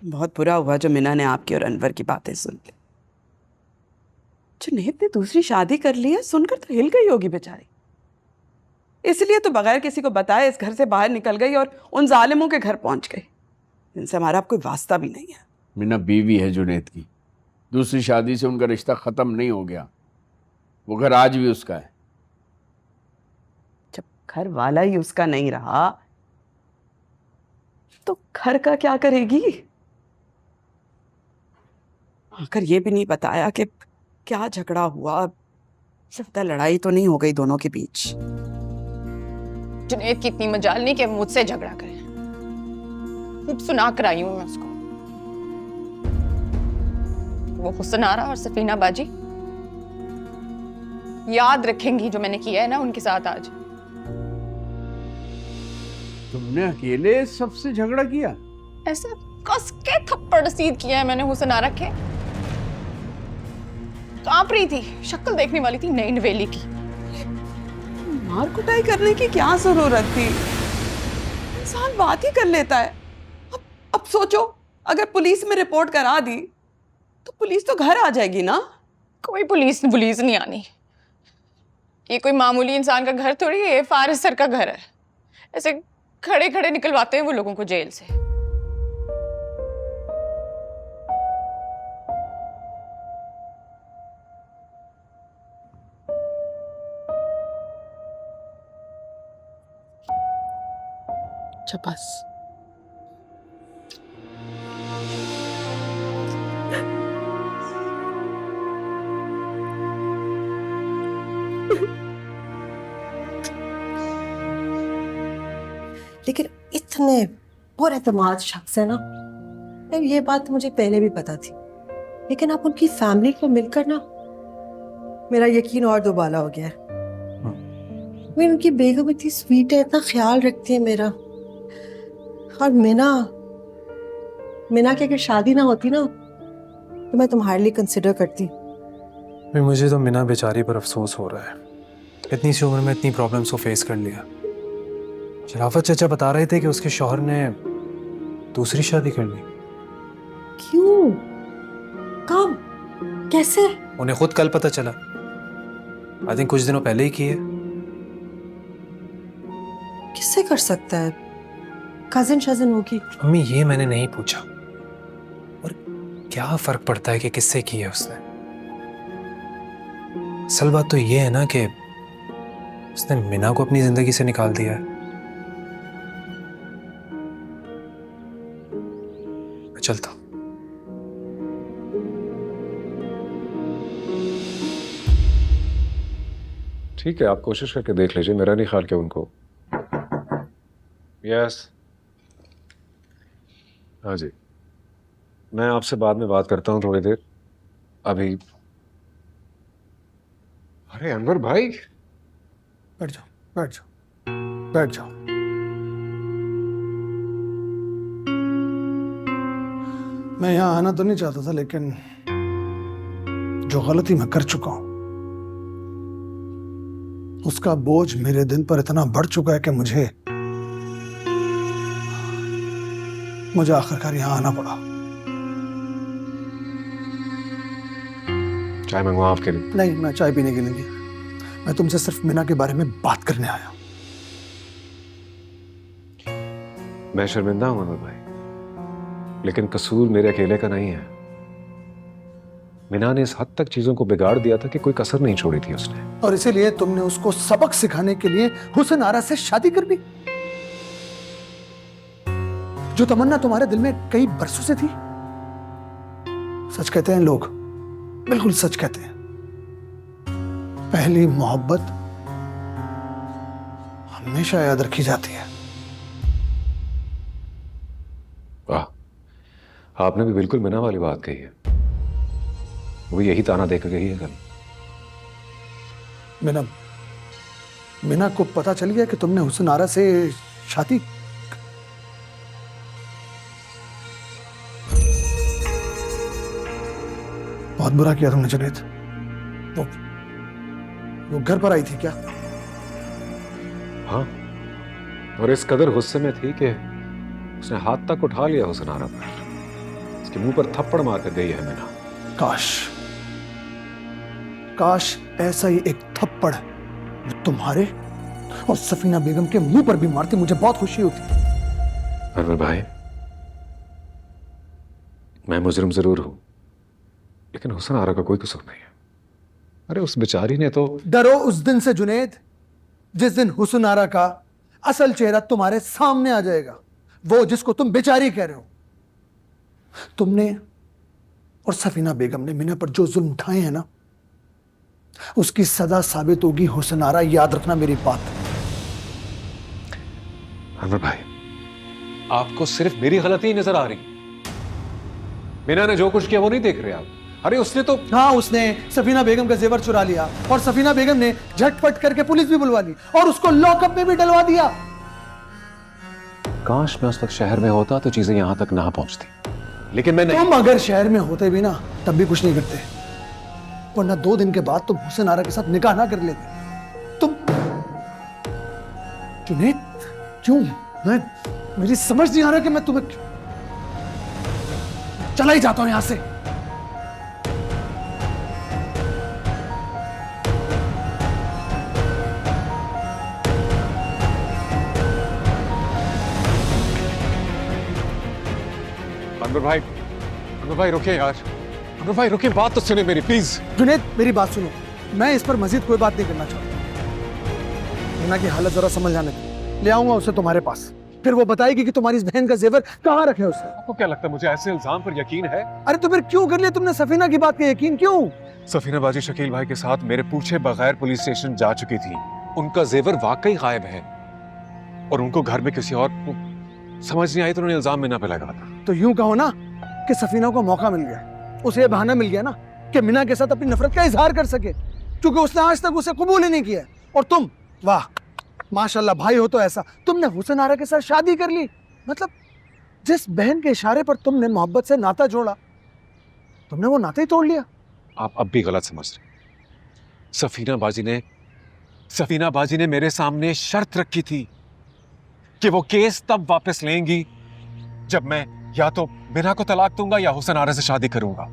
बहुत बुरा हुआ जो मीना ने आपकी और अनवर की बातें सुन ली। जुनैद ने दूसरी शादी कर ली है, सुनकर तो हिल गई होगी बेचारी। इसलिए तो बगैर किसी को बताए इस घर से बाहर निकल गई और उन जालिमों के घर पहुंच गई। इनसे हमारा अब कोई वास्ता भी नहीं है। मीना बीवी है जुनैद की, दूसरी शादी से उनका रिश्ता खत्म नहीं हो गया। वो घर आज भी उसका है। जब घर वाला ही उसका नहीं रहा तो घर का क्या करेगी? आखिर ये भी नहीं बताया कि क्या झगड़ा हुआ, ज्यादा लड़ाई तो नहीं हो गई दोनों के बीच। जुनैद की इतनी मजाल नहीं कि मुझसे झगड़ा करे। खूब सुना कर आई हूं मैं उसको। वो हुस्न आरा और सफीना बाजी याद रखेंगी जो मैंने किया है ना उनके साथ आज। तुमने अकेले सबसे झगड़ा किया? ऐसे कस के थप्पड़ रसीद किया है मैंने हुस्न आरा के। कांप रही थी, शक्ल देखने वाली थी नई नवेली की। मार कुटाई करने की क्या जरूरत थी? इंसान बात ही कर लेता है। अब सोचो, अगर पुलिस में रिपोर्ट करा दी तो पुलिस तो घर आ जाएगी ना। कोई पुलिस नहीं आनी। ये कोई मामूली इंसान का घर थोड़ी है, फारिस सर का घर है। ऐसे खड़े खड़े निकलवाते हैं वो लोगों को जेल से। अच्छा बस। लेकिन इतने पुरएतमाद शख्स है ना, यार ये बात मुझे पहले भी पता थी, लेकिन अब उनकी फैमिली को मिलकर ना मेरा यकीन और दोबारा हो गया है। मैं उनकी बेगम इतनी स्वीट है, इतना ख्याल रखती है मेरा। और मीना की अगर शादी ना होती ना तो मैं तुम्हारे लिए कंसिडर करती। मुझे तो मीना बेचारी पर अफसोस हो रहा है। इतनी सी उम्र में इतनी प्रॉब्लम्स को फेस कर लिया। शराफत चाचा बता रहे थे कि उसके शौहर ने दूसरी शादी कर ली। क्यों? कब? कैसे? उन्हें खुद कल पता चला। आई थिंक कुछ दिनों पहले ही की है। किससे कर सकता है? कजिन शजन होगी। अम्मी ये मैंने नहीं पूछा, और क्या फर्क पड़ता है कि किससे की है उसने। असल बात तो ये है ना कि उसने मीना को अपनी जिंदगी से निकाल दिया है। मैं चलता हूं। ठीक है, आप कोशिश करके देख लीजिए, मेरा नहीं ख्याल कि उनको। यस, हाँ जी, मैं आपसे बाद में बात करता हूँ थोड़ी देर। अभी अरे अनवर भाई, बैठ जाओ बैठ जाओ बैठ जाओ। मैं यहाँ आना तो नहीं चाहता था, लेकिन जो गलती मैं कर चुका हूं उसका बोझ मेरे दिल पर इतना बढ़ चुका है कि मुझे आखिरकार यहाँ आना पड़ा। चाय मंगवाऊं आपके लिए? नहीं, मैं चाय पीने के लिए नहीं, मैं तुमसे सिर्फ मीना के बारे में बात करने आया। मैं शर्मिंदा हूं अनवर भाई, लेकिन कसूर मेरे अकेले का नहीं है। मीना ने इस हद तक चीजों को बिगाड़ दिया था कि कोई कसर नहीं छोड़ी थी उसने। और इसीलिए तुमने उसको सबक सिखाने के लिए हुस्न आरा से शादी कर ली, जो तमन्ना तुम्हारे दिल में कई बरसों से थी। सच कहते हैं लोग, बिल्कुल सच कहते हैं, पहली मोहब्बत हमेशा याद रखी जाती है। वाह, आपने भी बिल्कुल मीना वाली बात कही है। वो यही ताना देकर गई है कल। मीना को पता चल गया कि तुमने हुस्न आरा से शादी। बहुत बुरा किया तुमने जुनैद। वो घर पर आई थी क्या? हाँ, और इस कदर गुस्से में थी कि उसने हाथ तक उठा लिया हुस्न आरा पर। उसके मुंह पर थप्पड़ मार कर गई है मीना। काश काश ऐसा ही एक थप्पड़ वो तुम्हारे और सफीना बेगम के मुंह पर भी मारती, मुझे बहुत खुशी होती। अनवर भाई, मैं मुजरिम जरूर हूं, लेकिन हुसन आरा का कोई कसूर नहीं है। अरे उस बेचारी ने तो। डरो उस दिन से जुनेद, जिस दिन हुसन आरा का असल चेहरा तुम्हारे सामने आ जाएगा, वो जिसको तुम बेचारी कह रहे हो। तुमने और सफीना बेगम ने मीना पर जो जुल्म ढाए हैं ना, उसकी सजा साबित होगी हुसन आरा, याद रखना मेरी बात। अनवर भाई, आपको सिर्फ मेरी गलती नजर आ रही। मीना ने जो कुछ किया वो नहीं देख रहे आप? अरे उसने तो। हाँ, उसने सफीना बेगम का जेवर चुरा लिया और सफीना बेगम ने झटपट करके पुलिस भी बुलवा ली और उसको लॉकअप में भी डलवा दिया। काश मैं उस वक्त शहर में होता तो चीजें यहां तक ना पहुंचती, लेकिन मैं नहीं। तुम अगर शहर में होते भी ना तब भी कुछ नहीं करते, वरना 2 दिन के बाद तुम हुसैन आरा के साथ निकाह ना कर लेते। तुम जुनैद, क्यों? मेरी समझ नहीं आ रहा कि मैं तुम्हें चला ही जाता हूं यहां से। अनवर भाई रुके यार। अनवर भाई रुके, बात तो सुने मेरी प्लीज। जुनैद, मेरी बात सुनो, मैं इस पर मजीद कोई बात नहीं करना चाहता। मीना की हालत जरा समझ आने दो, ले आऊंगा उसे तुम्हारे पास, फिर वो बताएगी कि तुम्हारी इस बहन का जेवर कहाँ रखे उसने। आपको क्या लगता है मुझे ऐसे इल्जाम पर यकीन है? अरे तो फिर क्यों कर लिया तुमने सफीना की बात का यकीन, क्यों? सफीना बाजी शकील भाई के साथ मेरे पूछे बगैर पुलिस स्टेशन जा चुकी थी। उनका जेवर वाकई गायब है और उनको घर में किसी और को समझ नहीं आई तो उन्होंने इल्जाम मीना पे लगा था। तो यूं कहो ना कि सफीना को मौका मिल गया, उसे ये बहाना मिल गया ना कि मीना के साथ अपनी नफरत का इजहार कर सके, क्योंकि उसने आज तक उसे कबूल ही नहीं किया। और तुम, वाह माशाल्लाह भाई हो तो ऐसा, तुमने हुसैन आरा के साथ शादी कर ली। मतलब जिस बहन के इशारे पर तुमने मोहब्बत से नाता जोड़ा, तुमने वो नाता ही तोड़ लिया। आप अब भी गलत समझ रहे। सफीना बाजी ने मेरे सामने शर्त रखी थी कि वो केस तब वापस लेंगी जब मैं या तो मीना को तलाक दूंगा या हुसैन आरा से शादी करूंगा।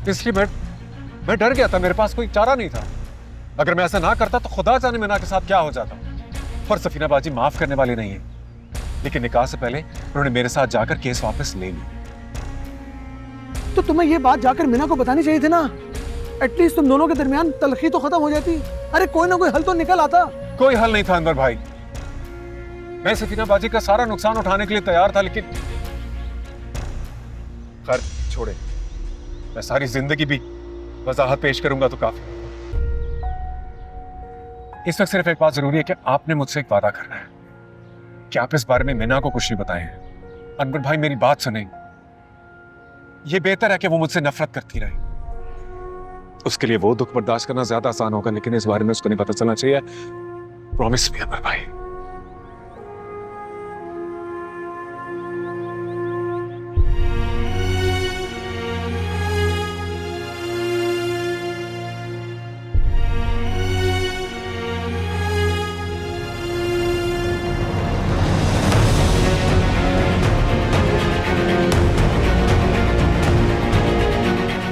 इसलिए मैं डर गया था, मेरे पास कोई चारा नहीं था। अगर मैं ऐसा ना करता तो खुदा जाने मीना के साथ क्या हो जाता। पर सफीना बाजी माफ करने वाली नहीं है, लेकिन निकाह से पहले उन्होंने मेरे साथ जाकर केस वापस ले ली। तो तुम्हें ये बात जाकर मीना को बतानी चाहिए थी ना, एटलीस्ट तुम दोनों के दरमियान तलखी तो खत्म हो जाती। अरे कोई ना कोई हल तो निकल आता। कोई हल नहीं था अनवर भाई। मैं सफीना बाजी का सारा नुकसान उठाने के लिए तैयार था, लेकिन खैर छोड़े, मैं सारी जिंदगी भी वजाहत पेश करूंगा तो काफी। इस वक्त सिर्फ एक बात जरूरी है कि आपने मुझसे एक वादा करना है कि आप इस बारे में मीना को कुछ नहीं बताएं। अनवर भाई मेरी बात सुने, ये बेहतर है कि वो मुझसे नफरत करती रहे। उसके लिए वो दुख बर्दाश्त करना ज्यादा आसान होगा, लेकिन इस बारे में उसको नहीं पता चलना चाहिए। प्रॉमिस भी अनवर भाई।